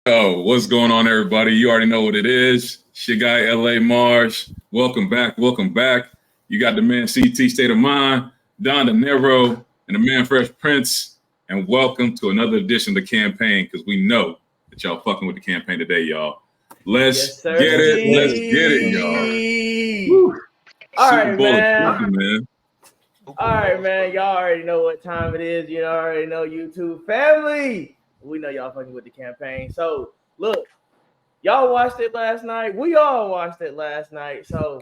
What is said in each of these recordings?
Oh, what's going on, everybody? You already know what it is. It's your guy, LA Mars. Welcome back. Welcome back. You got the man, CT State of Mind, Don De Niro, and the man, Fresh Prince. And welcome to another edition of the campaign because we know that y'all fucking with the campaign today, y'all. Yes, Let's sir. get it. Let's get it, y'all. Woo. All Super right, Bowl is man. cooking, man. All right, man. Y'all already know what time it is. You already know YouTube family. We know y'all fucking with the campaign. So, look, y'all watched it last night. We all watched it last night. So,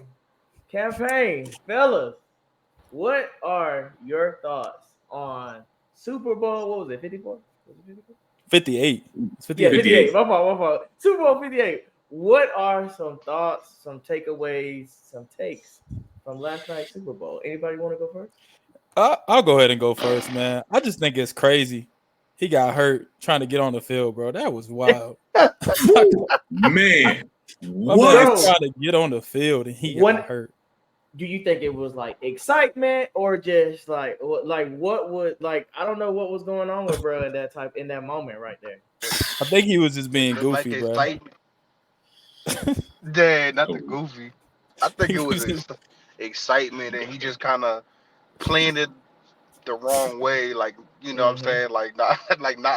campaign, fellas, what are your thoughts on Super Bowl? What was it, 54? Was it 54? 58. It's Yeah, 58. 58. My fault. Super Bowl 58. What are some thoughts, some takeaways, some takes from last night's Super Bowl? Anybody want to go first? I'll go ahead and go first, man. I just think it's crazy. He got hurt trying to get on the field, bro. That was wild. Man, My man was what? trying to get on the field and he got hurt. Do you think it was like excitement or just like what would like I don't know what was going on with bro in that moment right there? I think he was just being goofy, bro. Yeah, nothing goofy. I think it was excitement, and he just kind of planned it the wrong way. Like what I'm saying, like not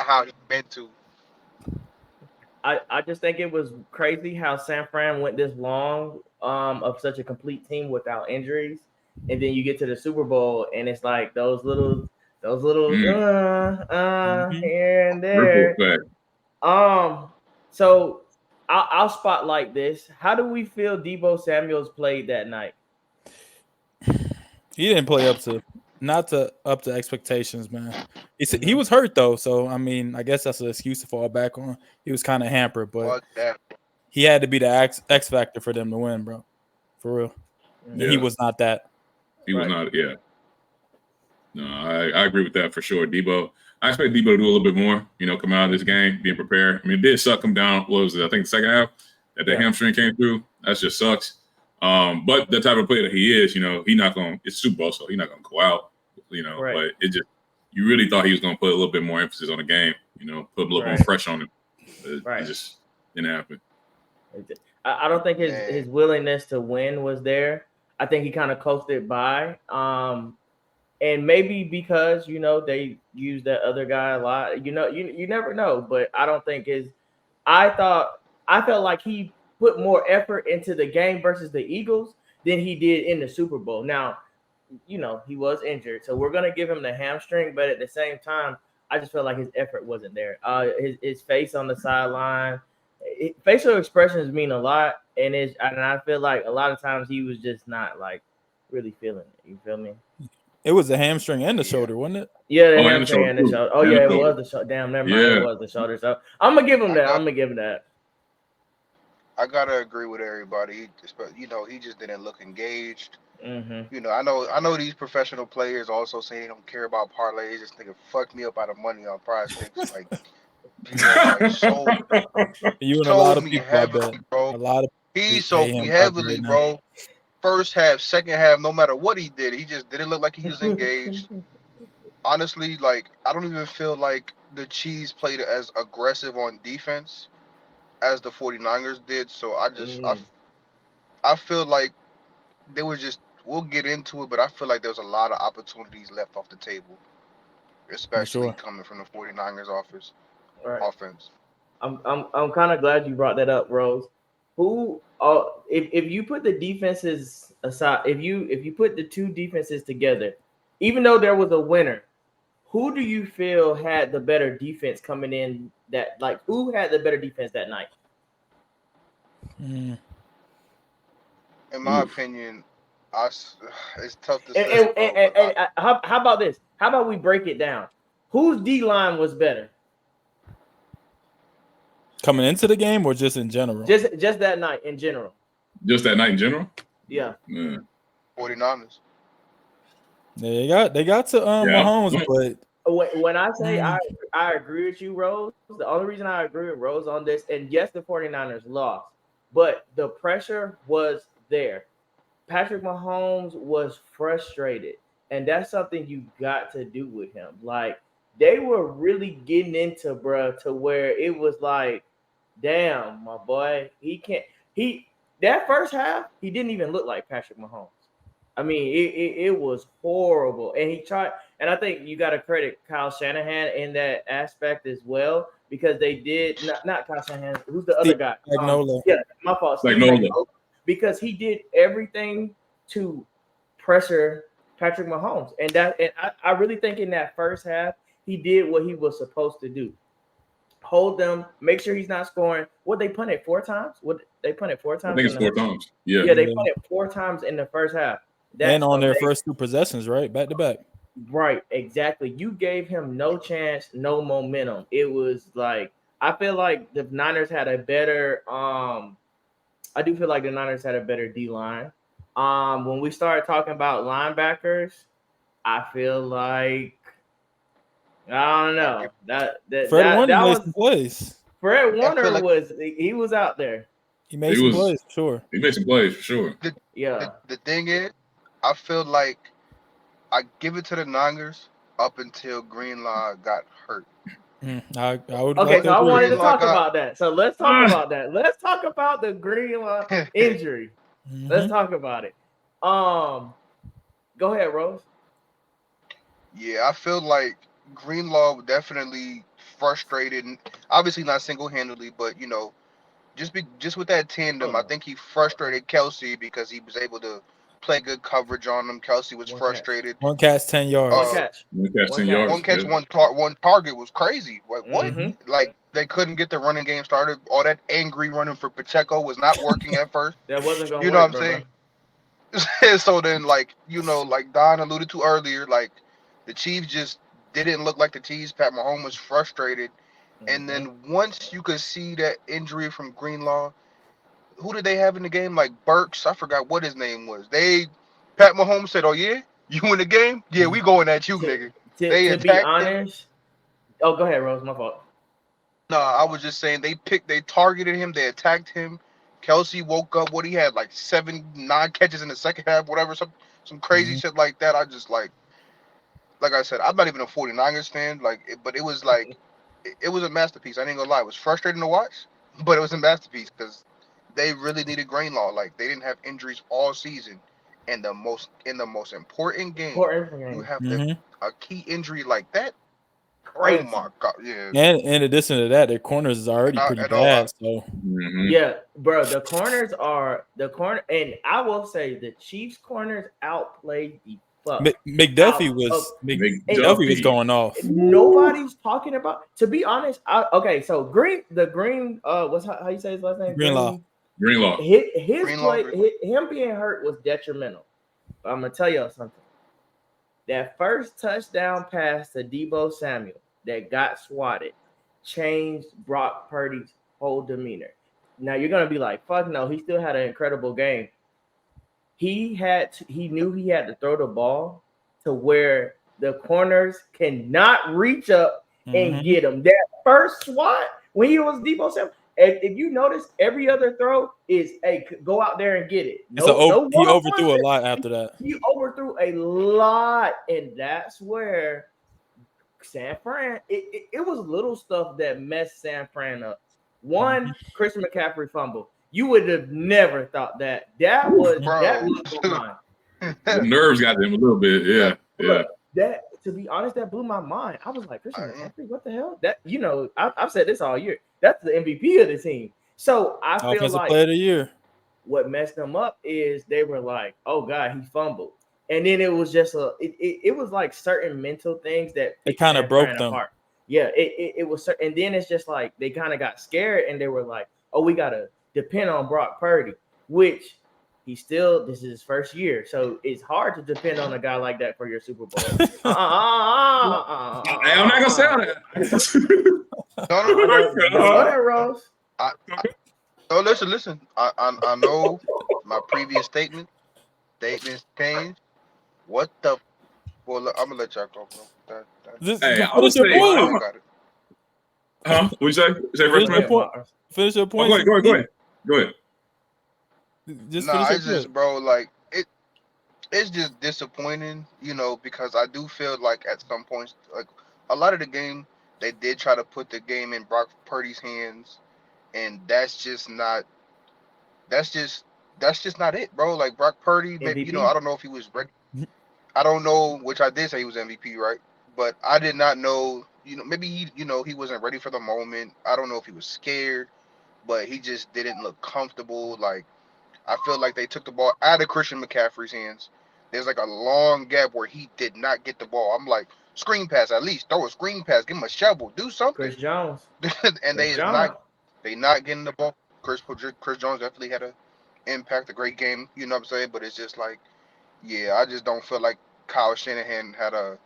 how he meant to. I just think it was crazy how San Fran went this long of such a complete team without injuries, and then you get to the Super Bowl and it's like those little here and there. So I'll spotlight this. How do we feel Deebo Samuel's played that night? He didn't play up to expectations, man. He was hurt though, so I mean, I guess that's an excuse to fall back on. He was kind of hampered, but he had to be the X factor for them to win, bro. For real. And he was not that. He was not, yeah. No, I agree with that for sure. Debo, I expect Debo to do a little bit more, come out of this game, being prepared. I mean, it did suck him down. What was it? I think the second half that the hamstring came through. That just sucks. But the type of player that he is, he's not going. It's Super Bowl, so he's not going to go out. But it just you really thought he was going to put a little bit more emphasis on the game. Put a little more pressure on him. But it just didn't happen. I don't think his willingness to win was there. I think he kind of coasted by. And maybe because they use that other guy a lot. You never know. But I don't think I felt like he put more effort into the game versus the Eagles than he did in the Super Bowl. Now, he was injured, so we're gonna give him the hamstring, but at the same time, I just felt like his effort wasn't there. His face on the sideline, facial expressions mean a lot, and I feel like a lot of times he was just not like really feeling it. You feel me? It was the hamstring and the shoulder, wasn't it? Yeah, the hamstring and the shoulder. Oh yeah, it was the shoulder. Damn, never mind. Yeah. It was the shoulder. So I'm gonna give him that. I gotta agree with everybody. He just didn't look engaged. Mm-hmm. I know these professional players also say they don't care about parlays. This nigga fucked me up out of money on Prize Picks. Like, you and a lot of people, heavily, bro. He sold me heavily, bro. First half, second half, no matter what he did, he just didn't look like he was engaged. Honestly, like I don't even feel like the Chiefs played as aggressive on defense as the 49ers did. So I feel like they were just. We'll get into it, but I feel like there's a lot of opportunities left off the table, especially coming from the 49ers offense. I'm kind of glad you brought that up, Rose. Who if you put the defenses aside, if you put the two defenses together, even though there was a winner, who do you feel had the better defense coming in who had the better defense that night? In my opinion, it's tough to say. How about this? How about we break it down? Whose D line was better? Coming into the game or just in general? Just that night in general. Just that night in general? Yeah. 49ers. They got to Mahomes, but when I say I agree with you, Rose, the only reason I agree with Rose on this, and yes, the 49ers lost, but the pressure was there. Patrick Mahomes was frustrated, and that's something you got to do with him. Like, they were really getting into bruh to where it was like damn, my boy, he can't. That first half, he didn't even look like Patrick Mahomes. I mean, it was horrible, and he tried. And I think you got to credit Kyle Shanahan in that aspect as well, because they did not Kyle Shanahan. Who's the other guy? Yeah, my fault. Steve Magnola, because he did everything to pressure Patrick Mahomes, and I really think in that first half he did what he was supposed to do. Hold them, make sure he's not scoring. What they punted 4 times? What they punted 4 times? I think it's 4 times. Yeah, they punted 4 times in the first half. And on their first 2 possessions, right? Back to back. Right, exactly. You gave him no chance, no momentum. It was like, I feel like the Niners had a better I do feel like the Niners had a better D-line. When we started talking about linebackers, I feel like I don't know. Fred Warner made some plays. Fred Warner was out there. He made some plays, for sure. He made some plays, for sure. The thing is, I feel like I give it to the Niners up until Greenlaw got hurt. I would okay, so I wanted to talk about that. So let's talk about that. Let's talk about the Greenlaw injury. Let's talk about it. Go ahead, Rose. Yeah, I feel like Greenlaw definitely frustrated. Obviously not single-handedly, but you know, just with that tandem, I think he frustrated Kelsey because he was able to play good coverage on him. Kelsey was frustrated. One catch, 10 yards. One catch, 10 yards. One catch, one target was crazy. Like what? Like they couldn't get the running game started. All that angry running for Pacheco was not working at first. That wasn't going to work. You know what I'm saying? So then, like, you know, like Don alluded to earlier, like the Chiefs just didn't look like the Chiefs. Pat Mahomes was frustrated. And then once you could see that injury from Greenlaw, who did they have in the game? Like Burks, I forgot what his name was. Pat Mahomes said, "Oh yeah, you in the game? Yeah, we going at you, nigga." To be honest, go ahead, Rose. My fault. No, I was just saying they targeted him, they attacked him. Kelsey woke up. What he had like 7-9 catches in the second half, whatever, some crazy shit like that. I just like I said, I'm not even a 49ers fan, but it was like. It was a masterpiece. I ain't gonna lie. It was frustrating to watch, but it was a masterpiece because they really needed Greenlaw. Like they didn't have injuries all season, and the most important game, you have a key injury like that. Crazy. Oh my god, yeah. And in addition to that, their corners is already pretty bad. So yeah, bro, the corners, and I will say the Chiefs' corners outplayed the. McDuffie was going off. Nobody's talking about. To be honest, so the green. What's how you say his last name? Greenlaw. His play, him being hurt was detrimental. I'm gonna tell y'all something. That first touchdown pass to Deebo Samuel that got swatted changed Brock Purdy's whole demeanor. Now you're gonna be like, "Fuck no!" He still had an incredible game. He knew he had to throw the ball to where the corners cannot reach up and get him. That first swat when he was Deebo Samuel, if you notice, every other throw is go out there and get it. He overthrew a lot after that. He overthrew a lot, and that's where San Fran. It was little stuff that messed San Fran up. One, Christian McCaffrey fumble. You would have never thought that. That was blew my mind. The nerves got them a little bit. Yeah. That, to be honest, that blew my mind. I was like, Christian McCaffrey, what the hell? That I've said this all year. That's the MVP of the team. So I feel Offensive like player of the year. What messed them up is they were like, oh God, he fumbled. And then it was just it was like certain mental things that it kind of broke them apart. Yeah, it was, and then it's just like they kind of got scared and they were like, oh, we gotta depend on Brock Purdy, which this is his first year, so it's hard to depend on a guy like that for your Super Bowl. I'm not gonna say all that. Go ahead, Rose. Listen. I know my previous statements changed. What the? Well, I'm gonna let y'all go, bro. I would say. Huh? What you say? Finish your point. Go ahead. It's just, bro, like it's just disappointing, because I do feel like at some points, like a lot of the game, they did try to put the game in Brock Purdy's hands, and that's just not it, bro. Like Brock Purdy, maybe, I don't know if he was ready. I don't know, which I did say he was MVP, right? But I did not know, maybe he wasn't ready for the moment. I don't know if he was scared, but he just didn't look comfortable. Like, I feel like they took the ball out of Christian McCaffrey's hands. There's like a long gap where he did not get the ball. I'm like, screen pass, at least throw a screen pass, give him a shovel, do something. Chris Jones. And they not getting the ball. Chris Jones definitely had a impact, a great game, you know what I'm saying? But it's just like, yeah, I just don't feel like Kyle Shanahan had a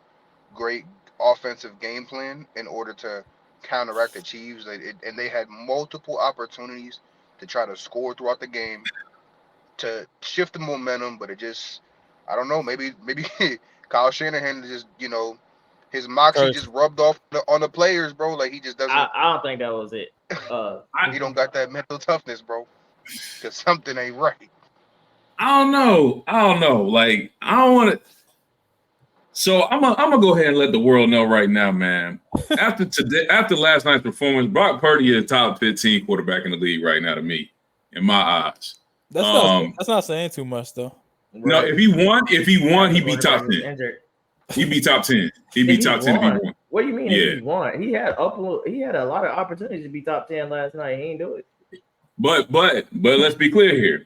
great offensive game plan in order to counteract the Chiefs. And they had multiple opportunities to try to score throughout the game to shift the momentum, but it just, I don't know, maybe Kyle Shanahan just, his moxie just rubbed off on the players, bro. Like, he just doesn't. I don't think that was it. He don't got that mental toughness, bro, because something ain't right. I don't know. Like, I don't want to. So I'm gonna go ahead and let the world know right now, man. After last night's performance, Brock Purdy is a top 15 quarterback in the league right now to me, in my eyes. That's not saying too much though. No, if he won, he'd be top 10. He'd be top 10. He'd be top 10 if he won. What do you mean if he won? He had a lot of opportunities to be top 10 last night. He didn't do it. But let's be clear here.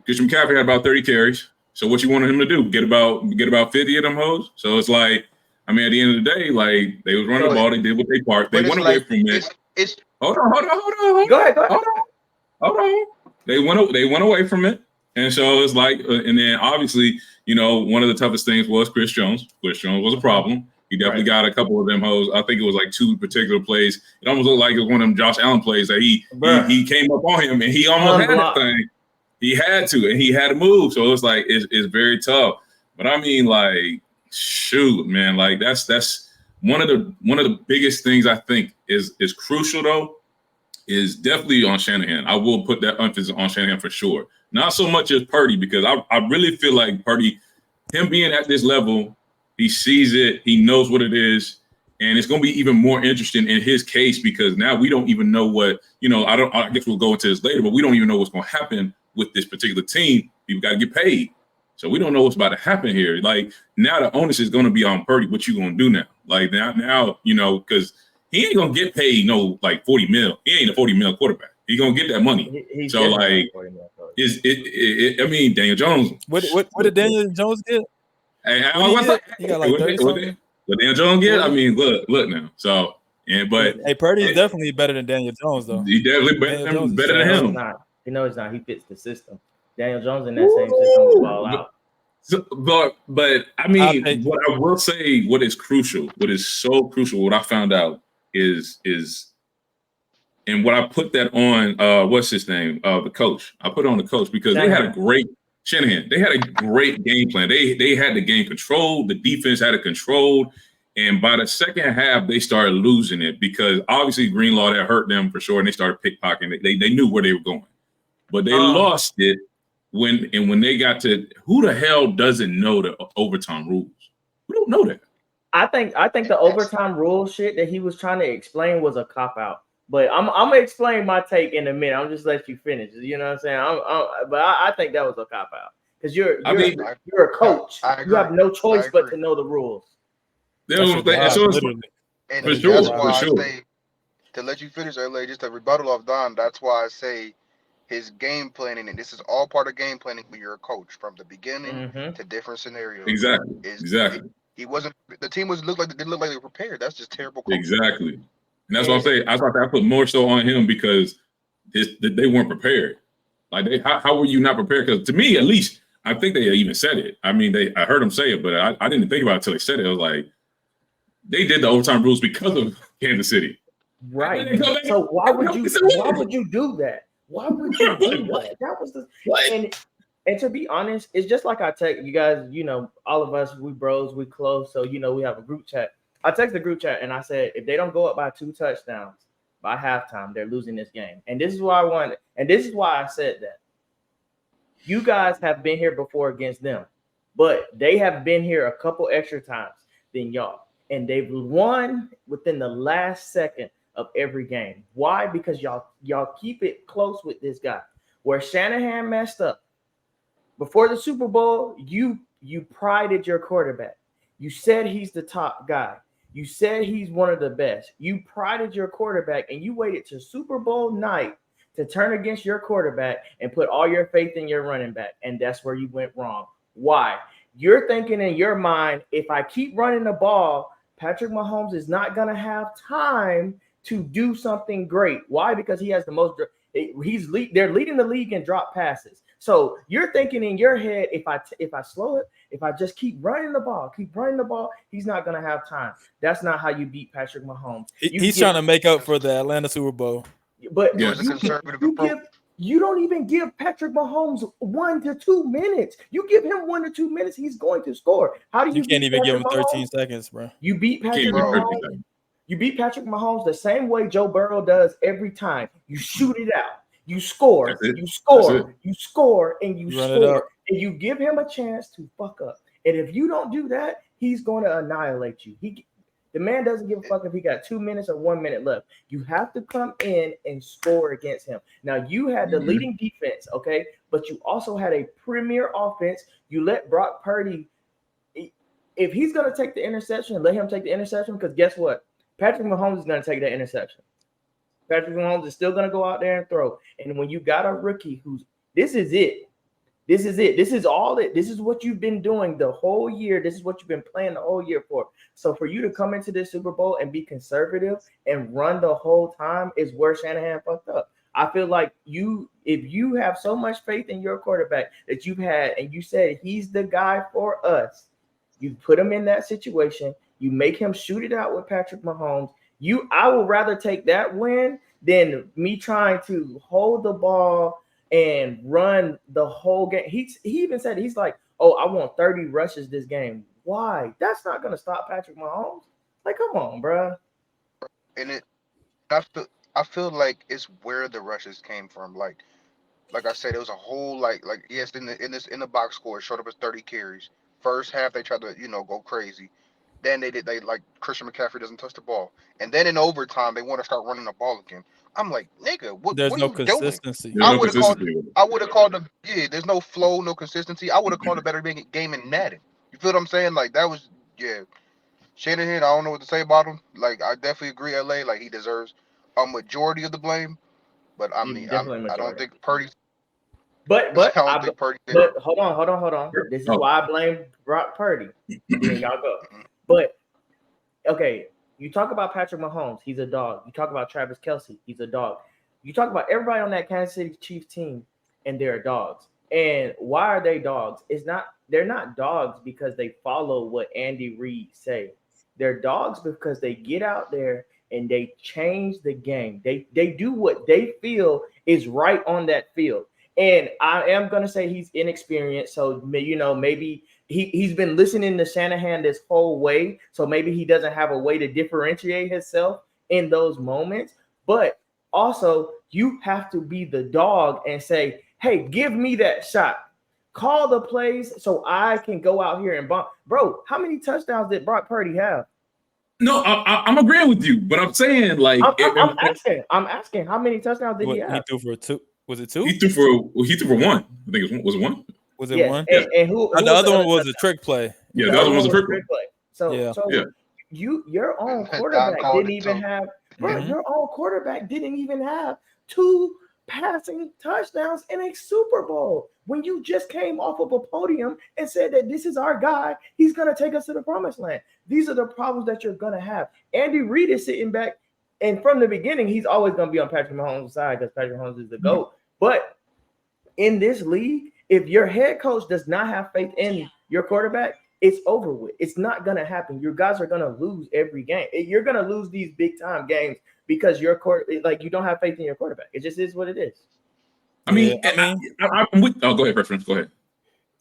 Christian McCaffrey had about 30 carries. So what you wanted him to do? Get about 50 of them hoes? So it's like, I mean, at the end of the day, like, they was running the ball, they did what they part. They went away from it. Hold on. Go ahead. Hold on. They went away from it. And so it's like, and then obviously, one of the toughest things was Chris Jones. Chris Jones was a problem. He definitely got a couple of them hoes. I think it was like 2 particular plays. It almost looked like it was one of them Josh Allen plays that he came up on him and he almost had that thing. He had to, and he had to move. So it's like it's very tough. But I mean, like, shoot, man, like that's one of the biggest things I think is crucial though, is definitely on Shanahan. I will put that emphasis on Shanahan for sure. Not so much as Purdy, because I really feel like Purdy, him being at this level, he sees it, he knows what it is, and it's going to be even more interesting in his case because now we don't even know what, I guess we'll go into this later, but we don't even know what's going to happen with this particular team. People got to get paid. So we don't know what's about to happen here. Like, now the onus is going to be on Purdy. What you going to do now? Like, now because he ain't going to get paid like 40 mil. He ain't a 40 mil quarterback. He going to get that money. So like, I mean, Daniel Jones. What did Daniel Jones get? He got like 30 something. What Daniel Jones get? I mean, look now. So, but Purdy is definitely better than Daniel Jones, though. He definitely better than him. It's not. He fits the system. Daniel Jones in that same system will ball out. So, but I mean, what I will say, what is so crucial, what I found out is, and what I put that on, what's his name? The coach. I put it on the coach because they had a great Shanahan. They had a great game plan. They had the game controlled. The defense had it controlled. And by the second half, they started losing it because obviously Greenlaw had hurt them for sure, and they started pickpocketing. They knew where they were going, but they lost it when they got to, who the hell doesn't know the overtime rules? We don't know that. I think the overtime rule shit that he was trying to explain was a cop out. But I'm gonna explain my take in a minute. I'm just let you finish. You know what I'm saying? But I think that was a cop out because you're a coach. You have no choice but to know the rules. And that's why I say, to let you finish, LA, just a rebuttal of Don, that's why I say his game planning, and this is all part of game planning when you're a coach from the beginning to different scenarios. Exactly. He wasn't, the team didn't look like they were prepared. That's just terrible coaching. Exactly. And that's what I'm saying. I thought I put more so on him because they weren't prepared. Like, how were you not prepared? Because to me, at least, I think they even said it. I mean, I heard them say it, but I didn't think about it until they said it. I was like, they did the overtime rules because of Kansas City. Right. So why would you do that? Why would you do that? That was the and to be honest, it's just like I text you guys, all of us, we bros, we close. So, we have a group chat. I text the group chat and I said, if they don't go up by 2 touchdowns by halftime, they're losing this game. And this is why I wanted, and this is why I said that. You guys have been here before against them, but they have been here a couple extra times than y'all. And they've won within the last second of every game. Why? Because y'all keep it close with this guy. Where Shanahan messed up before the Super Bowl, you prided your quarterback. You said he's the top guy. You said he's one of the best. You prided your quarterback, and you waited to Super Bowl night to turn against your quarterback and put all your faith in your running back. And that's where you went wrong. Why? You're thinking in your mind, if I keep running the ball, Patrick Mahomes is not going to have time to do something great. Why? Because he has the most. They're leading the league in drop passes. So you're thinking in your head, if I slow it, if I just keep running the ball, he's not going to have time. That's not how you beat Patrick Mahomes. He's trying to make up for the Atlanta Super Bowl. But you don't even give Patrick Mahomes 1 to 2 minutes. You give him 1 to 2 minutes, he's going to score. How do you can't even give him 13 Mahomes? Seconds, bro? You beat Patrick Mahomes. You beat Patrick Mahomes the same way Joe Burrow does every time. You shoot it out. You score. You score. You score, and you score. And you give him a chance to fuck up. And if you don't do that, he's going to annihilate you. The man doesn't give a fuck if he got 2 minutes or 1 minute left. You have to come in and score against him. Now, you had the leading defense, okay? But you also had a premier offense. You let Brock Purdy, if he's going to take the interception, let him take the interception, because guess what? Patrick Mahomes is going to take that interception. Patrick Mahomes is still going to go out there and throw. And when you got a rookie this is it. This is it. This is all it. This is what you've been doing the whole year. This is what you've been playing the whole year for. So for you to come into this Super Bowl and be conservative and run the whole time is where Shanahan fucked up. I feel like if you have so much faith in your quarterback that you've had, and you said he's the guy for us, you put him in that situation, you make him shoot it out with Patrick Mahomes. I would rather take that win than me trying to hold the ball and run the whole game. He even said, he's like, oh, I want 30 rushes this game. Why? That's not going to stop Patrick Mahomes. Like, come on, bro. And I feel like it's where the rushes came from. Like I said, it was a whole yes, in the box score, it showed up as 30 carries. First half, they tried to go crazy. Then they like Christian McCaffrey doesn't touch the ball, and then in overtime they want to start running the ball again. I'm like, nigga, what are you consistency. doing? I would have called there's no flow, no consistency. I would have called a better game in Madden. You feel what I'm saying? Like that was Shanahan. I don't know what to say about him. Like I definitely agree, LA. Like he deserves a majority of the blame, but I mean, I don't think Purdy. But hold on. This is why I blame Brock Purdy. Then y'all go. But okay, you talk about Patrick Mahomes, he's a dog. You talk about Travis Kelce, he's a dog. You talk about everybody on that Kansas City Chiefs team, and they're dogs. And why are they dogs? They're not dogs because they follow what Andy Reid say. They're dogs because they get out there and they change the game. They do what they feel is right on that field. And I am going to say he's inexperienced. So, maybe he's been listening to Shanahan this whole way. So maybe he doesn't have a way to differentiate himself in those moments. But also, you have to be the dog and say, hey, give me that shot. Call the plays so I can go out here and bomb. Bro, how many touchdowns did Brock Purdy have? No, I'm agreeing with you. But I'm saying, like... I'm asking, how many touchdowns did he have? He threw for 2. Was it 2? He threw for 1. I think it was 1. Was it 1? And who the other one was a trick play. Yeah, the other one was a trick play. So your own quarterback didn't even have. Bro, your own quarterback didn't even have 2 passing touchdowns in a Super Bowl when you just came off of a podium and said that this is our guy. He's gonna take us to the promised land. These are the problems that you're gonna have. Andy Reid is sitting back, and from the beginning, he's always gonna be on Patrick Mahomes' side because Patrick Mahomes is the GOAT. But in this league, if your head coach does not have faith in your quarterback, it's over with. It's not going to happen. Your guys are going to lose every game. You're going to lose these big time games because you don't have faith in your quarterback. It just is what it is. I'm with. Oh, go ahead, friend. Go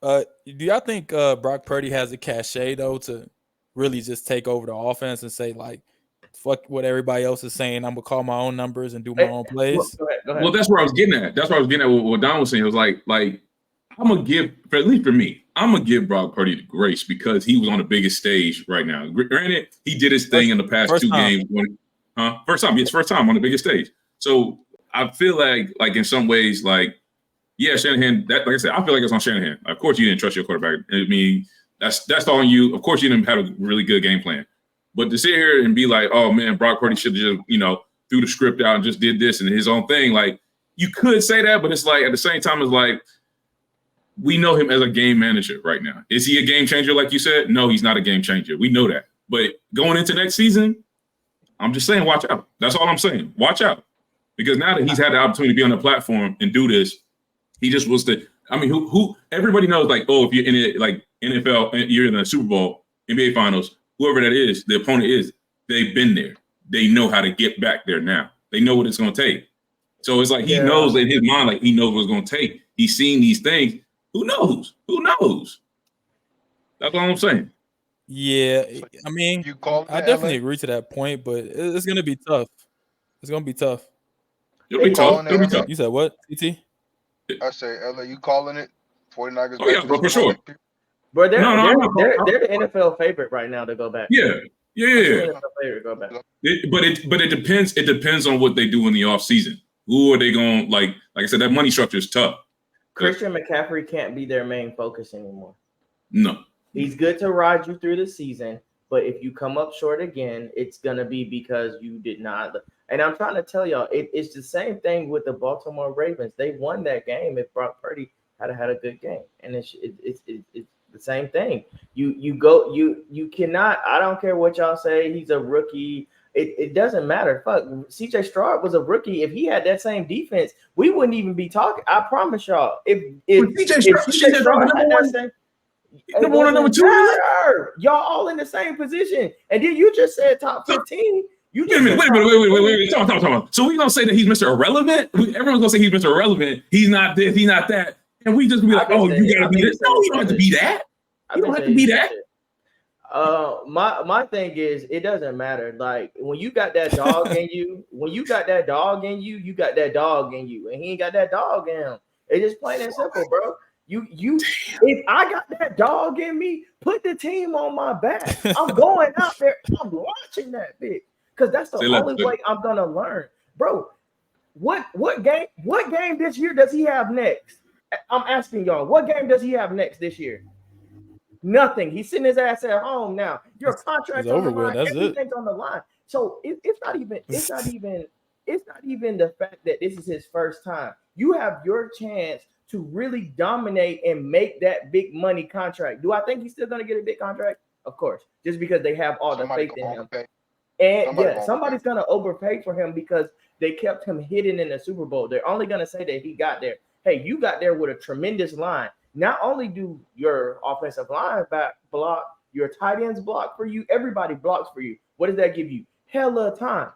ahead. Do y'all think Brock Purdy has a cachet though to really just take over the offense and say like, fuck what everybody else is saying, I'm gonna call my own numbers and do my own plays? Go ahead. Well, that's where I was getting at. What Don was saying. It was like I'm gonna give, at least for me, I'm gonna give Brock Purdy the grace because he was on the biggest stage right now. Granted, he did his thing in the past 2 games. First time. It's first time on the biggest stage. So I feel like in some ways, like, yeah, Shanahan, like I said, I feel like it's on Shanahan. Of course you didn't trust your quarterback. I mean, that's on you. Of course you didn't have a really good game plan. But to sit here and be like, oh man, Brock Purdy should have just, threw the script out and just did this and his own thing. Like, you could say that, but it's like at the same time, it's like we know him as a game manager right now. Is he a game changer, like you said? No, he's not a game changer. We know that. But going into next season, I'm just saying, watch out. That's all I'm saying. Watch out. Because now that he's had the opportunity to be on the platform and do this, he just was who everybody knows, like, oh, if you're in it, like NFL, you're in the Super Bowl, NBA Finals, whoever that is, the opponent is, they've been there. They know how to get back there now. They know what it's going to take. So it's like he knows in his mind, like he knows what it's going to take. He's seen these things. Who knows? Who knows? That's all I'm saying. Yeah, I mean, I definitely agree to that point, but it's going to be tough. It's going to be tough. It'll be tough. It'll be tough. You said what, CT? I say, LA, you calling it? 49ers. Oh, yeah, bro, for sure. Bro, they're the NFL favorite right now to go back. Yeah. NFL favorite to go back. It depends. It depends on what they do in the offseason. Who are they going, like I said, that money structure is tough. Christian McCaffrey can't be their main focus anymore. No. He's good to ride you through the season, but if you come up short again, it's going to be because you did not. And I'm trying to tell y'all, it's the same thing with the Baltimore Ravens. They won that game if Brock Purdy had a good game. And it's the same thing. You cannot, I don't care what y'all say, he's a rookie. It doesn't matter. Fuck, CJ Stroud was a rookie. If he had that same defense, we wouldn't even be talking. I promise y'all. If CJ Stroud had that same, number one and number two, y'all all in the same position. And then you just said top 15. Wait a minute. Talk. So we gonna say that he's Mr. Irrelevant? Everyone's gonna say he's Mr. Irrelevant. He's not this, he's not that. And we just gonna be like, oh, you gotta be this. No, you don't have to be that. You don't have to be that. My thing is, it doesn't matter. Like, when you got that dog in you, you got that dog in you, and he ain't got that dog in him. It's just plain and simple, bro. If I got that dog in me, put the team on my back. I'm going out there. I'm watching that bitch because that's the only way I'm gonna learn, bro. What game this year does he have next? I'm asking y'all. What game does he have next this year? Nothing. He's sitting his ass at home now. Your contract's over with. That's everything's on the line. So it's not even the fact that this is his first time. You have your chance to really dominate and make that big money contract. Do I think he's still going to get a big contract? Of course, just because they have all the faith in him. And somebody's going to overpay for him because they kept him hidden in the Super Bowl. They're only going to say that he got there. Hey, you got there with a tremendous line. Not only do your offensive line back block, your tight ends block for you, everybody blocks for you. What does that give you? Hella time.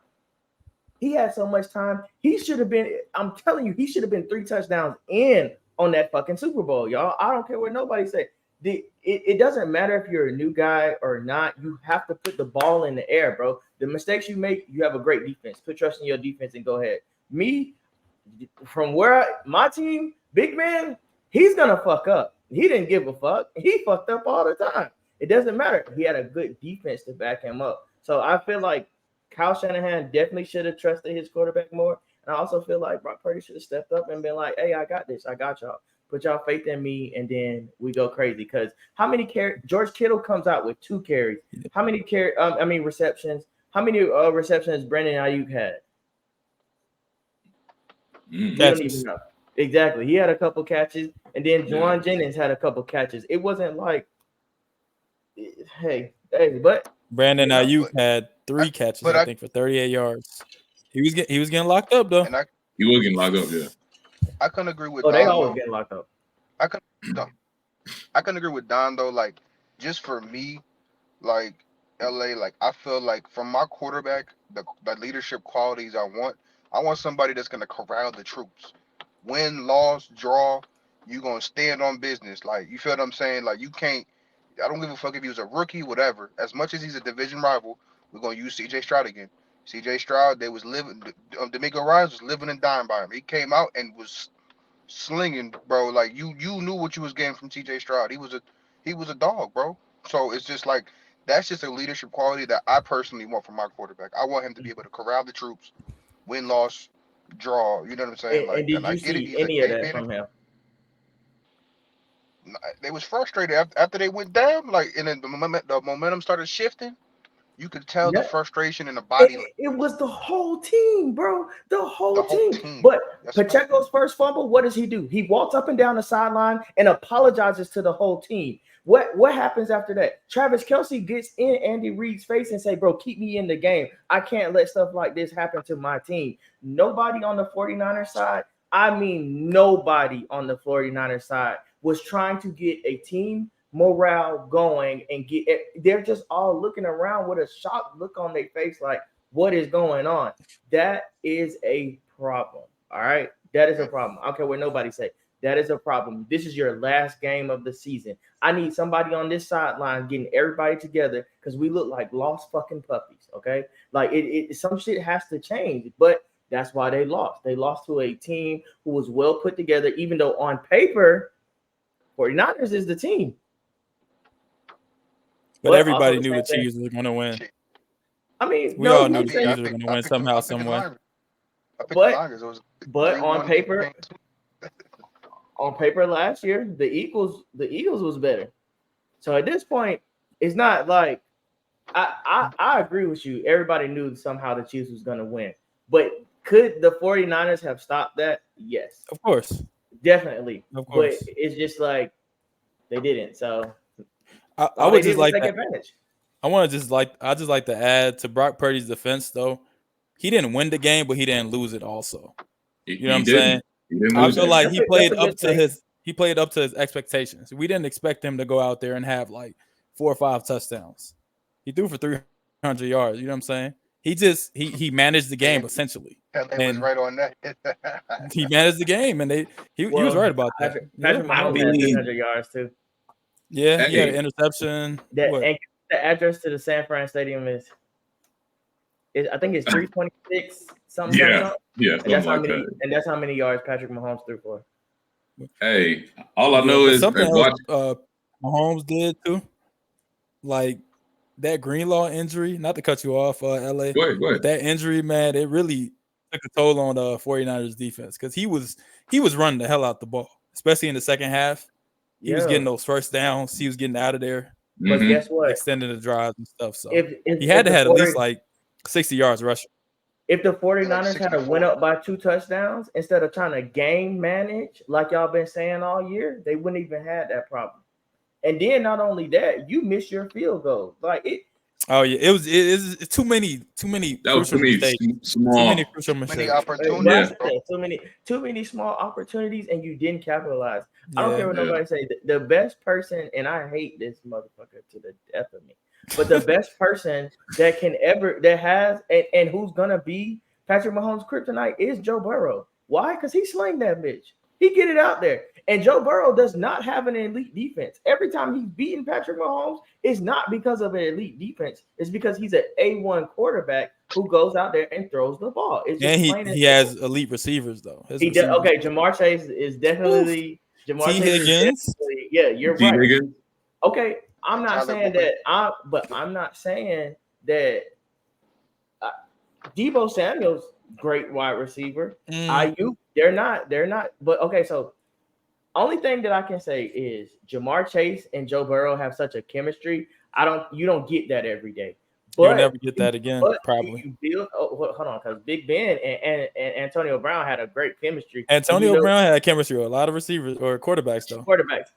He had so much time. He should have been, I'm telling you, he should have been 3 touchdowns in on that fucking Super Bowl, y'all. I don't care what nobody say. It doesn't matter if you're a new guy or not. You have to put the ball in the air, bro. The mistakes you make, you have a great defense. Put trust in your defense and go ahead. Me, from my team, big man, he's going to fuck up. He didn't give a fuck. He fucked up all the time. It doesn't matter. He had a good defense to back him up. So I feel like Kyle Shanahan definitely should have trusted his quarterback more. And I also feel like Brock Purdy should have stepped up and been like, hey, I got this. I got y'all. Put y'all faith in me, and then we go crazy. Because how many George Kittle comes out with 2 carries. How many receptions? How many receptions Brandon Ayuk had? We don't even know. Exactly. He had a couple catches, and then Juwan Jennings had a couple catches. It wasn't like, hey, but Brandon Ayuk had 3 catches, I think, for 38 yards. He was getting locked up though. He was getting locked up, yeah. I couldn't agree with. They always getting locked up. I couldn't agree with Don though. Like, just for me, like LA, like I feel like from my quarterback, the leadership qualities I want somebody that's gonna corral the troops. Win, loss, draw, you gonna stand on business. Like, you feel what I'm saying? Like, you can't. I don't give a fuck if he was a rookie, whatever. As much as he's a division rival, we're gonna use CJ Stroud again. CJ Stroud, they was living. D'Amico Ryans was living and dying by him. He came out and was slinging, bro. Like, you knew what you was getting from CJ Stroud. He was a dog, bro. So it's just like That's just a leadership quality that I personally want from my quarterback. I want him to be able to corral the troops, win, loss, draw. You know what I'm saying? And did I you get it. see He's any a of that game from him? They was frustrated after they went down. And then the momentum started shifting. You could tell the frustration in the body. It was the whole team, bro. The whole team. team. But That's Pacheco's first fumble, what does he do? He walks up and down the sideline and apologizes to the whole team. What happens after that? Travis Kelce gets in Andy Reid's face and say, bro, keep me in the game. I can't let stuff like this happen to my team. Nobody on the 49ers side, I mean nobody on the 49ers side was trying to get a team morale going and get it. They're just all looking around with a shocked look on their face like, what is going on? That is a problem. All right, that is a problem. I don't care what nobody say. That is a problem. This is your last game of the season. I need somebody on this sideline getting everybody together because we look like lost fucking puppies. Okay, like some shit has to change, but that's why they lost. They lost to a team who was well put together, even though on paper 49ers is the team. But everybody knew the Chiefs were going to win. I mean, we all knew the Chiefs were going to win somehow, some way. But on paper last year, the Eagles was better. So at this point, it's not like I agree with you. Everybody knew somehow the Chiefs was going to win. But could the 49ers have stopped that? Yes. Of course. Definitely. Of course. But it's just like they didn't. So I would just like take advantage. I just like to add to Brock Purdy's defense though. He didn't win the game, but he didn't lose it also. You know what I'm saying? I feel like he played up to his expectations. We didn't expect him to go out there and have like 4 or 5 touchdowns. He threw for 300 yards. You know what I'm saying? He managed the game essentially. And was right on that. He managed the game, and he was right about that. Patrick Mahomes had 300 yards too. Yeah, he had an interception. And the address to the San Fran Stadium is I think it's 326 something. And that's how many yards Patrick Mahomes threw for. Hey, all I know is something else Mahomes did too. Like that Greenlaw injury, not to cut you off, LA. Go ahead. That injury, man, it really took a toll on the 49ers defense because he was running the hell out the ball, especially in the second half. He was getting those first downs. He was getting out of there. But guess what? Extending the drives and stuff. So if he had to have at least like 60 yards rushing. If the 49ers had went up by 2 touchdowns instead of trying to game manage like y'all been saying all year, they wouldn't even have that problem. And then not only that, you miss your field goal. Like it. Oh yeah, it's too many. That was too many small. Too many crucial mistakes. Opportunities. Yeah. Too many small opportunities, and you didn't capitalize. I don't care what nobody say. The best person, and I hate this motherfucker to the death of me, but the best person that has and who's gonna be Patrick Mahomes' kryptonite is Joe Burrow. Why? Because he sling that bitch. He get it out there. And Joe Burrow does not have an elite defense. Every time he's beaten Patrick Mahomes, it's not because of an elite defense. It's because he's an A1 quarterback who goes out there and throws the ball. It's just he has elite receivers, though. Okay, Jamar Chase is definitely – Jamar Chase Higgins. Yeah, you're right. Higgins. Okay, I'm not saying that Deebo Samuel's great wide receiver. IU, they're not. But okay, so only thing that I can say is Jamar Chase and Joe Burrow have such a chemistry. You don't get that every day. But you'll never get that again, probably. Hold on, because Big Ben and Antonio Brown had a great chemistry. Antonio Brown had chemistry with a lot of receivers or quarterbacks, though.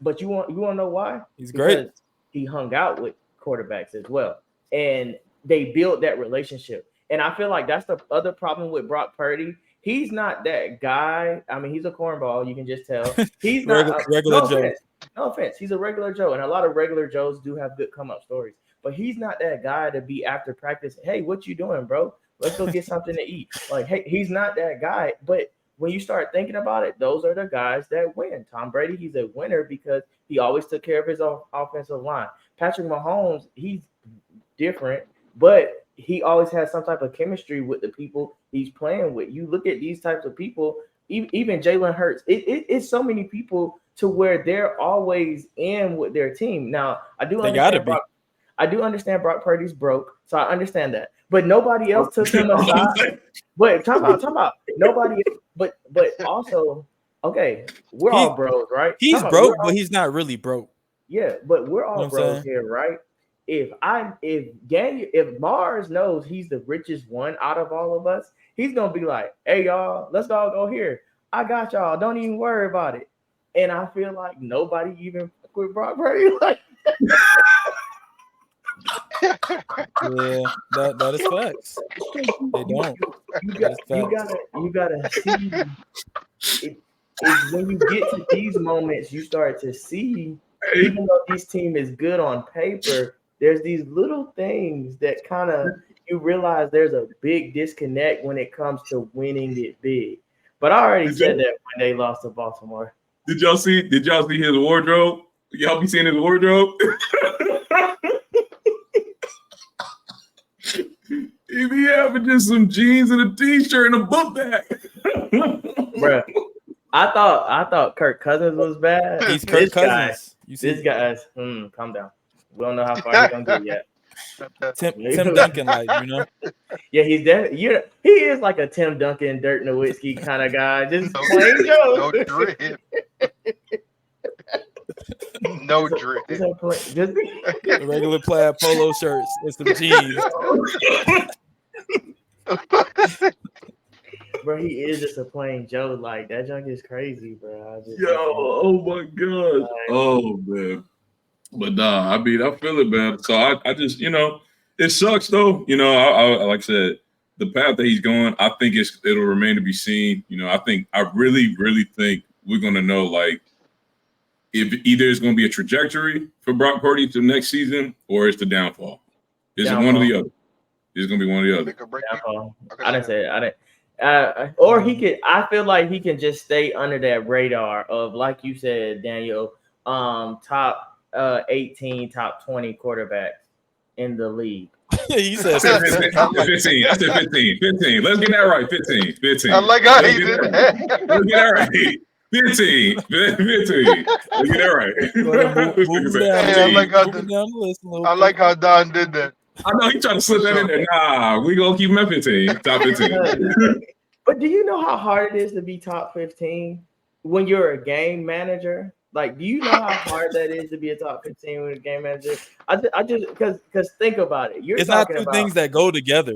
But you want to know why? He's great. Because he hung out with quarterbacks as well, and they built that relationship. And I feel like that's the other problem with Brock Purdy. He's not that guy. I mean, he's a cornball. You can just tell. He's not regular Joe. No offense. He's a regular Joe. And a lot of regular Joes do have good come-up stories. But he's not that guy to be after practice. Hey, what you doing, bro? Let's go get something to eat. Like, hey, he's not that guy. But when you start thinking about it, those are the guys that win. Tom Brady, he's a winner because he always took care of his offensive line. Patrick Mahomes, he's different, but he always has some type of chemistry with the people he's playing with. You look at these types of people, even Jalen Hurts. It's so many people to where they're always in with their team. Now, I do understand. I do understand Brock Purdy's broke, so I understand that. But nobody else took him aside. But talk about nobody. But also, okay, we're all bros, right? He's broke, but he's not really broke. Yeah, but we're all bros here, right? If Mars knows he's the richest one out of all of us, he's gonna be like, "Hey y'all, let's all go here. I got y'all. Don't even worry about it." And I feel like nobody even with Brock Purdy like. Yeah, that is facts. They don't. You gotta see. It's when you get to these moments, you start to see, even though this team is good on paper, there's these little things that kind of you realize there's a big disconnect when it comes to winning it big. But I already said that when they lost to Baltimore. Did y'all see his wardrobe? Y'all be seeing his wardrobe? He be having just some jeans and a t-shirt and a book bag. Bruh, I thought Kirk Cousins was bad. He's Kirk Cousins. This guy's calm down. We don't know how far he's gonna get yet. Tim Duncan, like, you know. Yeah, he's definitely. He is like a Tim Duncan, Dirk Nowitzki kind of guy. Just plain Joe. No drip. No drip. Just The regular plaid polo shirts and some jeans. Bro, he is just a plain Joe. Like that junk is crazy, bro. Oh my god. Oh man. But nah, I mean, I feel it, man. So I just, it sucks though. I like I said, the path that he's going, I think it'll remain to be seen. I really, really think we're gonna know, like, if either it's gonna be a trajectory for Brock Purdy to next season or it's the downfall. It's one or the other. It's gonna be one or the other. Downfall. I didn't say it. I didn't. Or he could. I feel like he can just stay under that radar of, like you said, Daniel, top 18, top 20 quarterbacks in the league. He said 15. I said 15. 15. Let's get that right. 15. I like how he did that. Let's get that right. 15. 15. Let's get that right. I like how Don did that. I know he trying to slip that in there. Nah, we gonna keep him at 15. Top 15. But do you know how hard it is to be top 15 when you're a game manager? Like, do you know how hard that is to be a top 15 with a game manager? I just because think about it. It's not two things that go together.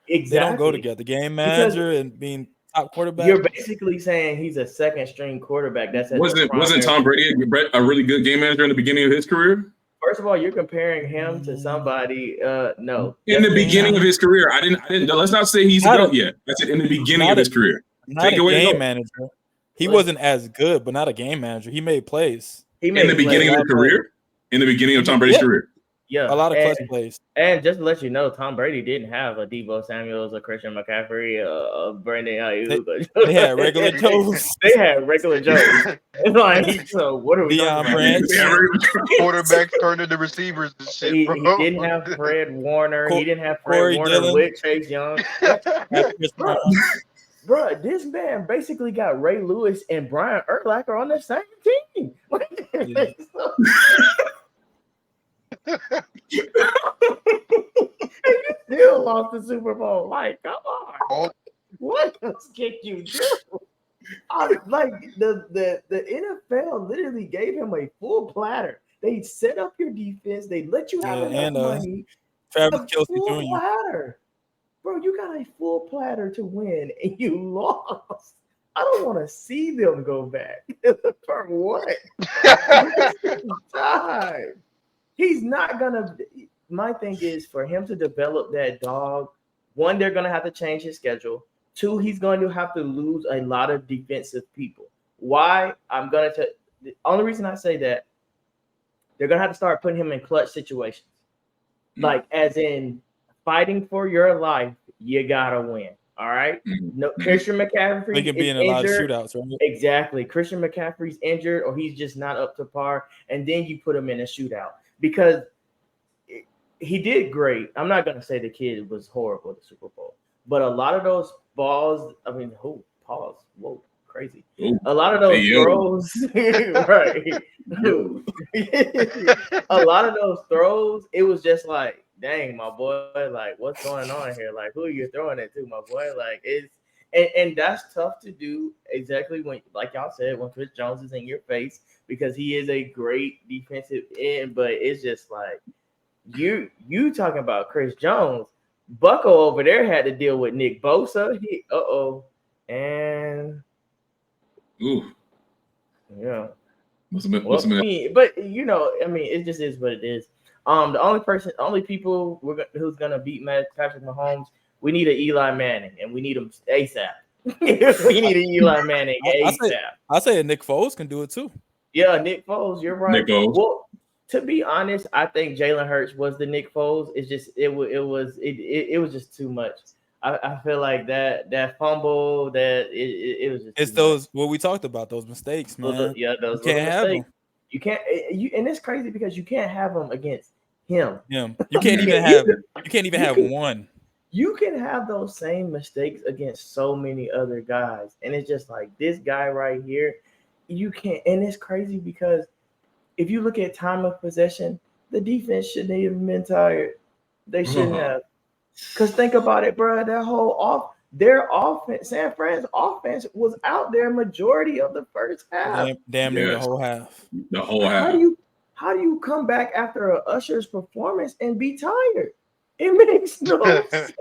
Exactly. They don't go together. Game manager and being top quarterback. You're basically saying he's a second string quarterback. Wasn't Tom Brady a really good game manager in the beginning of his career? First of all, you're comparing him to somebody. No. In the beginning of his career, I didn't. Let's not say he's good yet. I said in the beginning of his career. Not a game manager. He wasn't as good, but not a game manager. He made plays. In the beginning of his career? In the beginning of Tom Brady's career? Yeah. A lot of clutch plays. And just to let you know, Tom Brady didn't have a Deebo Samuels, a Christian McCaffrey, a Brandon Ayuk. They had regular Joes. They had regular Joes. It's like, so what are we Deion Branch. Quarterbacks turned into receivers and shit, he bro. didn't have Fred Warner. He didn't have Fred Warner Dillon. with Chase Young. Bro, this man basically got Ray Lewis and Brian Urlacher on the same team. And you still lost the Super Bowl. Like, come on. What else can you do? Like the NFL literally gave him a full platter. They set up your defense. They let you have enough money. Travis Kelce full Jr. platter. Bro, you got a full platter to win and you lost. I don't want to see them go back. For what? Time. He's not gonna. My thing is for him to develop that dog. One, they're gonna have to change his schedule. Two, he's going to have to lose a lot of defensive people. Why? The only reason I say that, they're gonna have to start putting him in clutch situations, like as in fighting for your life. You gotta win. All right. No, Christian McCaffrey. He can be in a lot of shootouts, right? Exactly. Christian McCaffrey's injured, or he's just not up to par, and then you put him in a shootout. Because he did great. I'm not going to say the kid was horrible at the Super Bowl, but a lot of those balls, I mean, pause. Whoa, crazy. Ooh. A lot of those throws, right? A lot of those throws, it was just like, dang, my boy, like, what's going on here? Like, who are you throwing it to, my boy? Like, it's and that's tough to do. Exactly when, like y'all said, when Chris Jones is in your face, because he is a great defensive end, but it's just like you talking about Chris Jones. Bucko over there had to deal with Nick Bosa. And ooh, yeah. What's But you know, I mean, it just is what it is. The only people who's gonna beat Patrick Mahomes, we need an Eli Manning, and we need him ASAP. We need an Eli Manning ASAP. I say Nick Foles can do it too. Yeah, Nick Foles, you're right. Nick Foles. Well, to be honest, I think Jalen Hurts was the Nick Foles. It's just it was just too much. I feel like that fumble, that it was just. It's those what we talked about, those mistakes, man. Those you can't have mistakes. Them. You can't. And it's crazy because you can't have them against him. You can't even have. You can't even have one. You can have those same mistakes against so many other guys, and it's just like this guy right here. You can't, and it's crazy because if you look at time of possession, the defense shouldn't even been tired. They shouldn't have. Because think about it, bro. Their offense, San Fran's offense was out there majority of the first half. Damn near the whole half. The whole half. How do you come back after a Usher's performance and be tired? It makes no sense.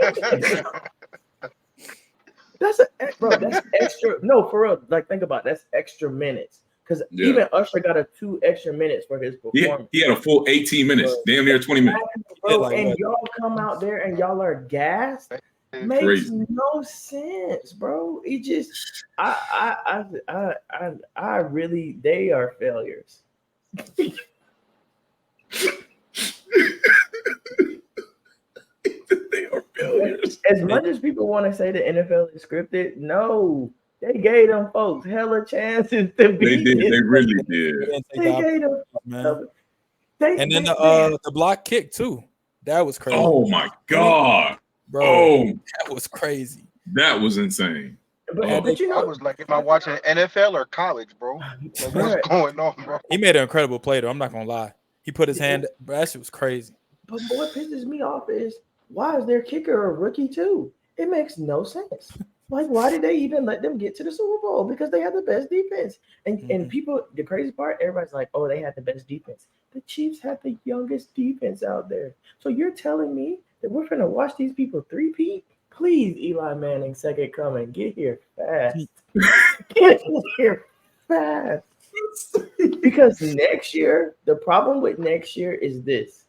That's extra. No, for real. Like, think about it. That's extra minutes. Because even Usher got 2 extra minutes for his performance. He had a full 18 minutes, damn near 20 minutes. Bro, and y'all come out there and y'all are gassed. Makes no sense, bro. It just, I really, they are failures. They are failures. As much as people want to say the NFL is scripted, no. They gave them folks hella chances to beat. They did. They really did. They gave them. And then the block kick too. That was crazy. Oh my god, bro! That was crazy. That was insane. But you know, I was like, am I watching NFL or college, bro? Like, what's going on, bro? He made an incredible play, though. I'm not gonna lie. He put his hand. Bro, that shit was crazy. But what pisses me off is why is their kicker a rookie too? It makes no sense. Like, why did they even let them get to the Super Bowl? Because they had the best defense. And people, the crazy part, everybody's like, oh, they had the best defense. The Chiefs had the youngest defense out there. So you're telling me that we're going to watch these people three-peat? Please, Eli Manning, second coming, get here fast. Get here fast. Because next year, the problem with next year is this.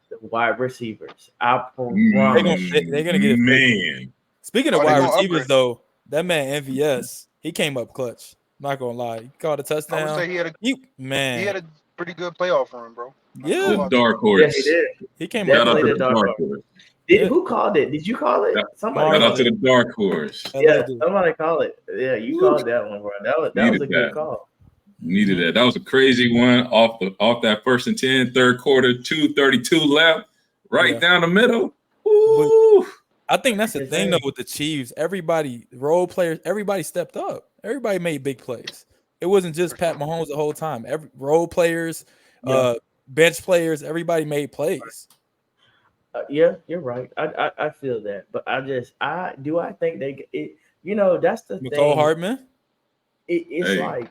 The wide receivers. I promise. They're going to get it. Man. Speaking of wide receivers, though, that man MVS, he came up clutch. Not gonna lie, he caught a touchdown. I would say he had a pretty good playoff run, bro. Yeah, the dark horse. Yeah, he did. He came up. Definitely the dark horse. Who called it? Did you call it? Somebody. Shout out to the dark horse. Yeah, somebody called it. Yeah, you called that one, bro. That was a good call. Needed that. That was a crazy one off that 1st and 10, third quarter, 2:32 left, right down the middle. Ooh. I think that's the thing though with the Chiefs. Everybody, role players, everybody stepped up. Everybody made big plays. It wasn't just Pat Mahomes the whole time. Every role players, bench players, everybody made plays. Yeah, you're right. I feel that, but I think that's the thing. Nicole Hardman. It's like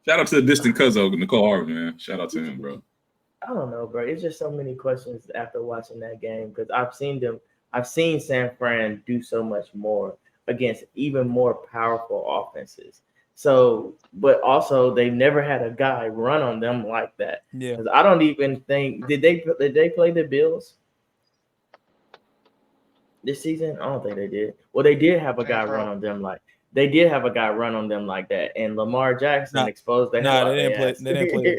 shout out to the distant cousin of Nicole Hardman, man. Shout out to him, bro. I don't know, bro. It's just so many questions after watching that game because I've seen San Fran do so much more against even more powerful offenses. So, but also they never had a guy run on them like that. Yeah. Because I don't even think did they play the Bills this season? I don't think they did. Well, they did have a guy run on them like that, and Lamar Jackson exposed that. No, they didn't play. They didn't play.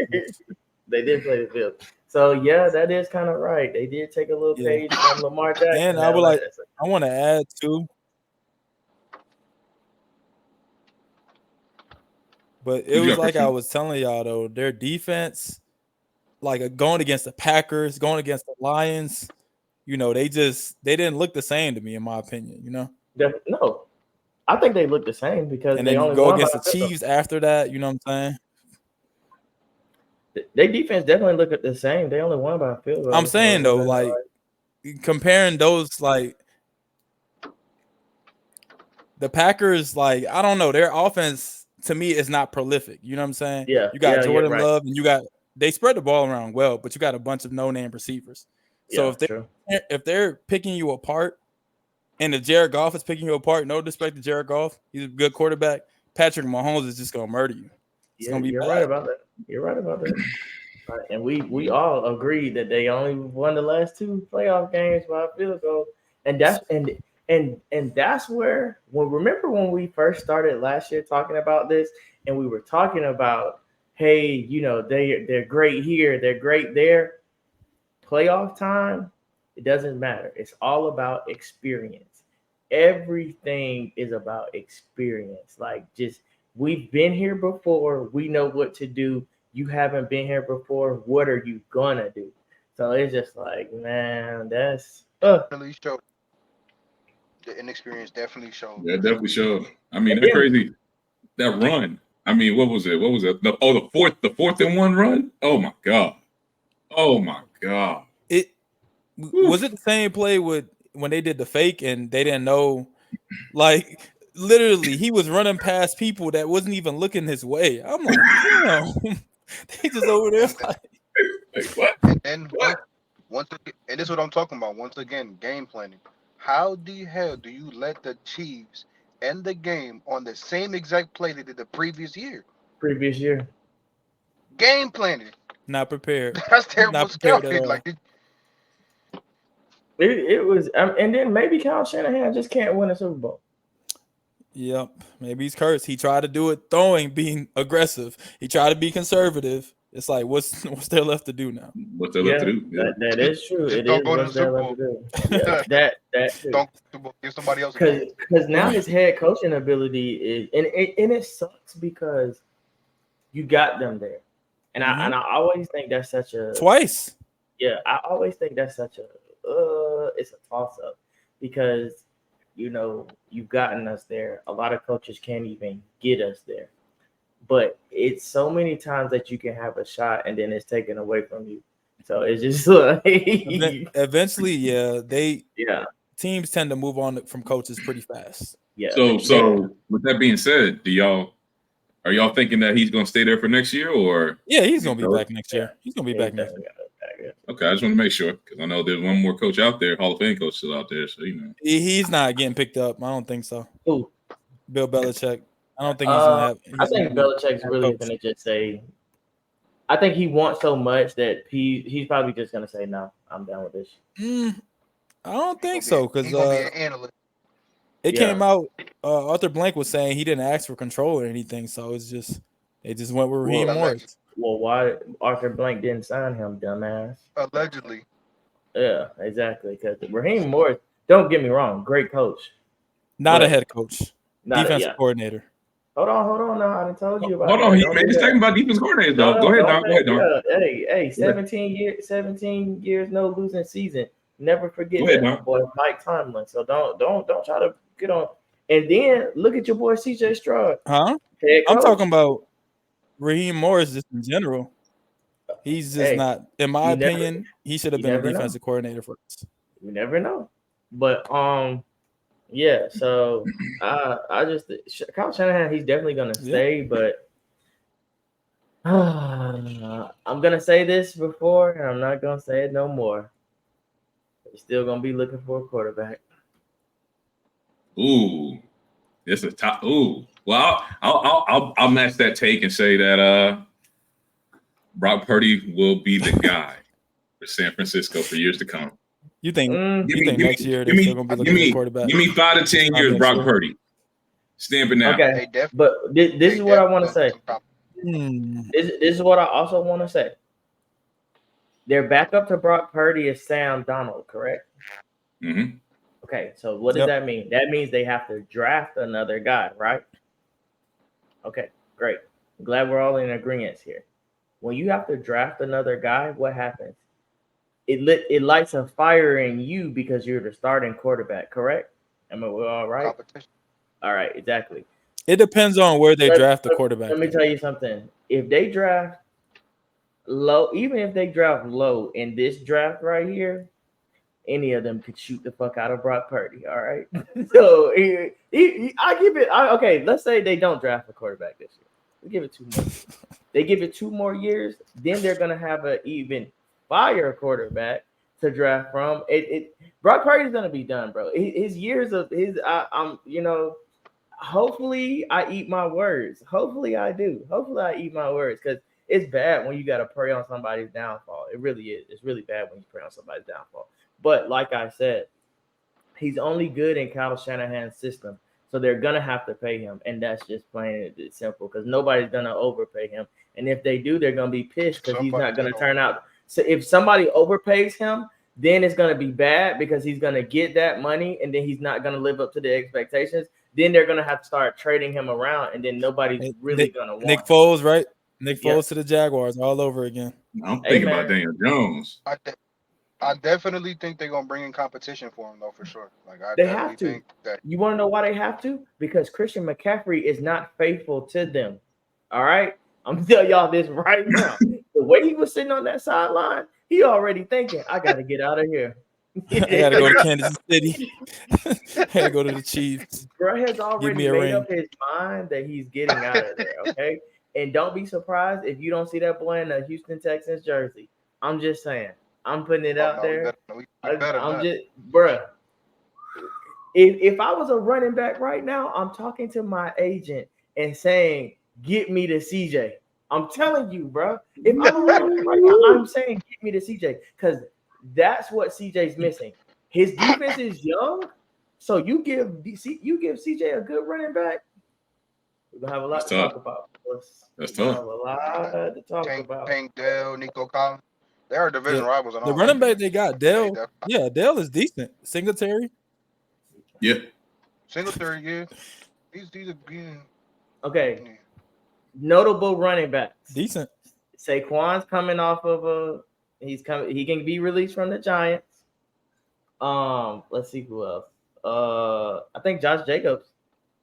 They did play the Bills. So yeah, that is kind of right. They did take a little page from Lamar Jackson. And I want to add too. But it was like I was telling y'all though, their defense, like going against the Packers, going against the Lions, they didn't look the same to me in my opinion. No, I think they look the same because And they then only you go won against by the Chiefs after that. You know what I'm saying? Their defense definitely look at the same. They only won by a field goal. I'm saying though, like comparing those, like the Packers, like I don't know, their offense to me is not prolific. You know what I'm saying? Yeah, you got Jordan right. Love, and they spread the ball around well, but you got a bunch of no-name receivers. So if they're picking you apart, and if Jared Goff is picking you apart, no disrespect to Jared Goff, he's a good quarterback. Patrick Mahomes is just gonna murder you. It's gonna be you're bad. right about that. You're right about that. Right. And we all agreed that they only won the last 2 playoff games by a field goal, and that's where. Well, remember when we first started last year talking about this, and we were talking about, hey, you know, they're great here, they're great there. Playoff time, it doesn't matter. It's all about experience. Everything is about experience. Like, just we've been here before. We know what to do. You haven't been here before. What are you gonna do? So it's just like, man, that's definitely show. The inexperience definitely showed. Yeah, definitely showed. I mean, that's crazy. That run. I mean, what was it? The fourth and 1 run. Oh my god. It was it the same play with when they did the fake and they didn't know, like literally he was running past people that wasn't even looking his way. I'm like, damn, they just over there like what? And once again, and this is what I'm talking about. Once again, game planning. How the hell do you let the Chiefs end the game on the same exact play they did the previous year? Game planning. Not prepared. That's terrible scouting. Like it was, and then maybe Kyle Shanahan just can't win a Super Bowl. Yep, maybe he's cursed. He tried to do it throwing, being aggressive. He tried to be conservative. It's like, what's there left to do now? What's there left to do? Yeah. That is true. Just it don't is go to what's the there Super left Bowl. to do. Yeah, that too. Don't give somebody else. Because now his head coaching ability is, and it sucks because you got them there, and I always think that's such a twice. Yeah, I always think that's such a it's a toss up because, you know, you've gotten us there. A lot of coaches can't even get us there. But it's so many times that you can have a shot and then it's taken away from you. So it's just like eventually, teams tend to move on from coaches pretty fast. Yeah. So with that being said, are y'all thinking that he's gonna stay there for next year, or he's gonna be back next year? He's gonna be back next year. Okay, I just want to make sure because I know there's one more coach out there, Hall of Fame coach still out there. So you know he's not getting picked up. I don't think so. Who? Bill Belichick. I don't think he's gonna have. I think Belichick's really gonna just say. I think he wants so much that he's probably just gonna say no. I'm done with this. I don't think so because it came out. Arthur Blank was saying he didn't ask for control or anything, so it's just they just went with Raheem Morris. Well, why Arthur Blank didn't sign him, dumbass? Allegedly. Yeah, exactly. Because Raheem Morris, don't get me wrong, great coach. Not a head coach. Defensive coordinator. Hold on now. I done told you about Hold on, man. He's talking about defense coordinator, though. Go ahead, Don. Go ahead, Don. Hey, 17 years, no losing season. Never forget that, boy, Mike Tomlin. So don't try to get on. And then look at your boy CJ Stroud. Huh? I'm talking about Raheem Morris just in general. He's just not, in my opinion, he should have been a defensive coordinator for us. You never know. But yeah, so I just Kyle Shanahan, he's definitely gonna stay, but I'm gonna say this before and I'm not gonna say it no more. We're still gonna be looking for a quarterback. Ooh, this is top. Ooh, well, I'll match that take and say that Brock Purdy will be the guy for San Francisco for years to come. You think next year they're still going to be looking for a quarterback? Give me 5 to 10 years, Brock Purdy. Stamp it now. Okay, but this is what I want to say. This is what I also want to say. Their backup to Brock Purdy is Sam Darnold, correct? Mm-hmm. Okay, so what does that mean? That means they have to draft another guy, right? Okay, great. I'm glad we're all in agreement here. When you have to draft another guy, what happens? It lights a fire in you because you're the starting quarterback, correct? Am I all right? All right, exactly. It depends on where they draft the quarterback. Let me tell you something. If they draft low, even if they draft low in this draft right here, any of them could shoot the fuck out of Brock Purdy. All right. So I give it. Okay, let's say they don't draft a quarterback this year. We give it 2 more. They give it 2 more years, then they're gonna have an even fire quarterback to draft from. Brock Purdy's gonna be done, bro. His years of his, hopefully I eat my words. Hopefully I do. Hopefully I eat my words because it's bad when you got to prey on somebody's downfall. It really is. It's really bad when you prey on somebody's downfall. But like I said, he's only good in Kyle Shanahan's system. So they're going to have to pay him. And that's just plain and simple because nobody's going to overpay him. And if they do, they're going to be pissed because he's not going to turn out. So if somebody overpays him, then it's going to be bad because he's going to get that money and then he's not going to live up to the expectations. Then they're going to have to start trading him around and then nobody's really going to want Nick Foles, right? Nick Foles to the Jaguars all over again. I'm thinking about Daniel Jones. I definitely think they're going to bring in competition for him, though, for sure. They have to. Think that. You want to know why they have to? Because Christian McCaffrey is not faithful to them. All right? I'm going to tell y'all this right now. The way he was sitting on that sideline, he already thinking, I got to get out of here. I got to go to Kansas City. I got to go to the Chiefs. Bro has already made up his mind that he's getting out of there, okay? And don't be surprised if you don't see that boy in the Houston Texans jersey. I'm just saying. I'm putting it out there. I'm just, bro. If I was a running back right now, I'm talking to my agent and saying, get me to CJ. I'm telling you, bro. If I'm a running back right now, I'm saying, get me to CJ. Because that's what CJ's missing. His defense is young. So you give CJ a good running back, we're going to have a lot to talk about. That's tough. Have a lot to talk about. Tank Dell, Nico Collins. They are division rivals. The running back they got, Dell. Yeah, Dell is decent. Singletary. Yeah. Singletary, yeah. These are good. Okay. Yeah. Notable running backs. Decent. Saquon's coming off of he can be released from the Giants. Let's see who else. I think Josh Jacobs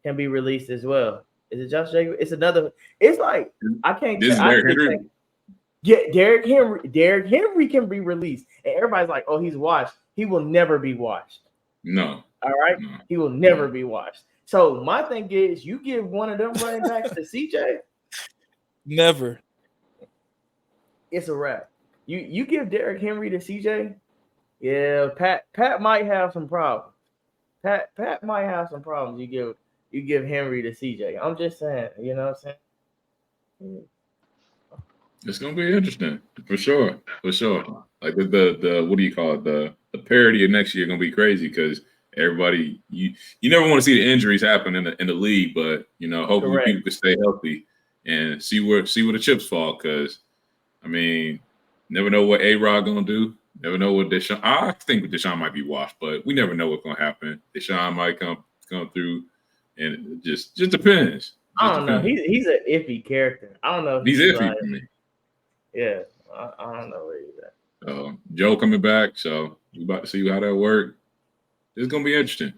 can be released as well. Is it Josh Jacobs? It's another. It's like I can't. This is Derrick Henry. Yeah, Derrick Henry can be released, and everybody's like, "Oh, he's washed." He will never be washed. No. All right, no. He will never be washed. So my thing is, you give one of them running backs to CJ. Never. It's a wrap. You give Derrick Henry to CJ. Yeah, Pat might have some problems. Pat might have some problems. You give Henry to CJ. I'm just saying, you know what I'm saying? It's gonna be interesting for sure. Like the what do you call it? The parity of next year gonna be crazy because everybody you never want to see the injuries happen in the league, but hopefully Correct. People can stay healthy and see where the chips fall. Because I mean, never know what A-Rod gonna do. Never know what Deshaun. I think Deshaun might be washed, but we never know what's gonna happen. Deshaun might come through, and it just depends. I don't know. He's an iffy character. I don't know if he's iffy for me. Yeah, I don't know where he's at. Joe coming back, so we about to see how that works. It's gonna be interesting.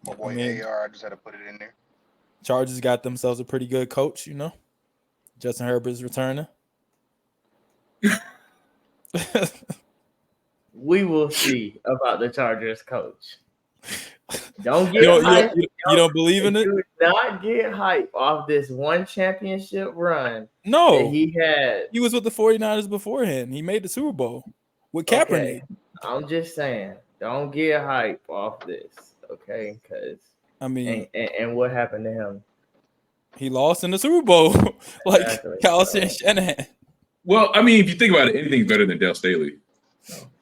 My boy AR, I just had to put it in there. Chargers got themselves a pretty good coach, Justin Herbert's returning. We will see about the Chargers coach. Don't get hype. You don't believe in it? Do not get hype off this one championship run. No. That he had. He was with the 49ers beforehand. He made the Super Bowl with Kaepernick. Okay. I'm just saying, don't get hype off this, okay? Because I mean, and what happened to him? He lost in the Super Bowl, like Kyle Shanahan. Well, I mean, if you think about it, anything's better than Dale Staley.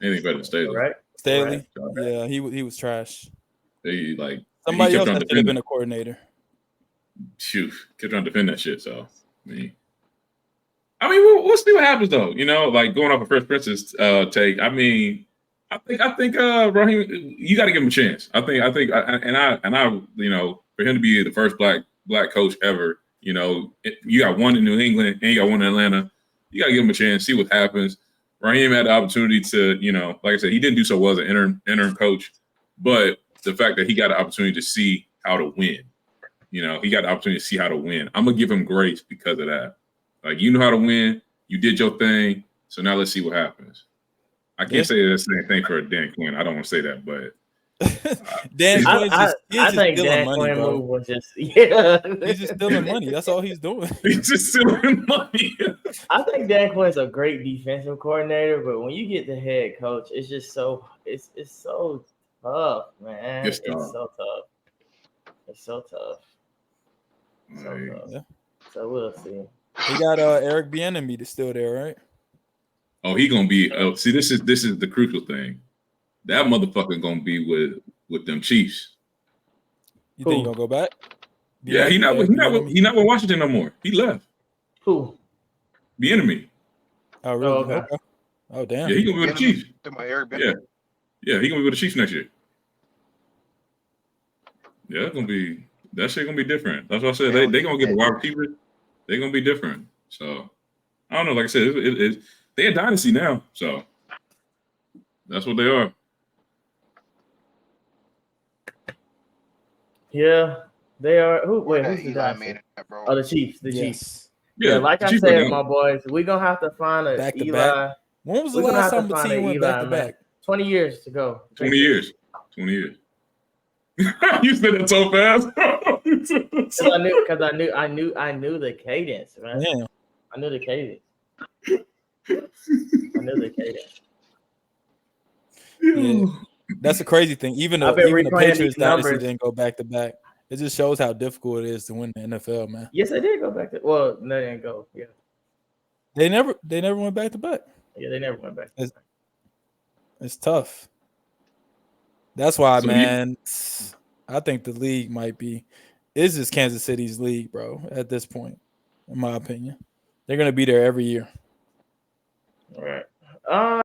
Anything better than Staley, right? Staley, yeah, he was trash. Somebody else should have been a coordinator. Shoot, kept trying to defend that shit. So, I mean, we'll see what happens though. Like going off of Fresh Prince's take. I mean, I think Raheem, you got to give him a chance. I think, for him to be the first black coach ever, you got one in New England and you got one in Atlanta. You got to give him a chance, see what happens. Raheem had the opportunity to, like I said, he didn't do so well as an interim coach, but the fact that he got an opportunity to see how to win. You know, he got the opportunity to see how to win. I'm gonna give him grace because of that. Like, you know how to win, you did your thing, so now let's see what happens. I can't say the same thing for Dan Quinn. I don't want to say that, but Dan Quinn I just think stealing Dan money, Quinn bro. move was just He's just stealing money. That's all he's doing. He's just stealing money. I think Dan Quinn's a great defensive coordinator, but when you get the head coach, it's just so it's so tough, man. It's so tough. It's so tough. So tough. Yeah. So we'll see. He got Eric Bieniemy that's still there, right? Oh, he gonna be. See, this is the crucial thing. That motherfucker gonna be with them Chiefs. You think he gonna go back? Yeah, he not with Washington no more. He left. Who? Bieniemy. Oh, really? Oh, okay. Oh, damn. Yeah, he gonna be with the Chiefs. Yeah. Yeah, he gonna be with the Chiefs next year. Yeah, it's gonna be that shit gonna be different. That's what I said. They gonna get a wide receiver. They're gonna be different. So I don't know. Like I said, they're a dynasty now. So that's what they are. Yeah, they are. Who's the dynasty? Oh, the Chiefs. The Chiefs. Yeah, like I said, my boys, we're gonna have to find a back to Eli. back. When was the last time the team went back to back? 20 years to go. 20 years. 20 years. You said that so fast. Because I knew the cadence, man. Yeah. I knew the cadence. Yeah. That's a crazy thing. Even the Patriots dynasty didn't go back to back. It just shows how difficult it is to win the NFL, man. Yes, they did go back to. Well, no, they didn't go. Yeah. They never went back to back. Yeah, they never went back. It's tough. That's why, man. I think the league is just Kansas City's league, bro. At this point, in my opinion, they're gonna be there every year. All right.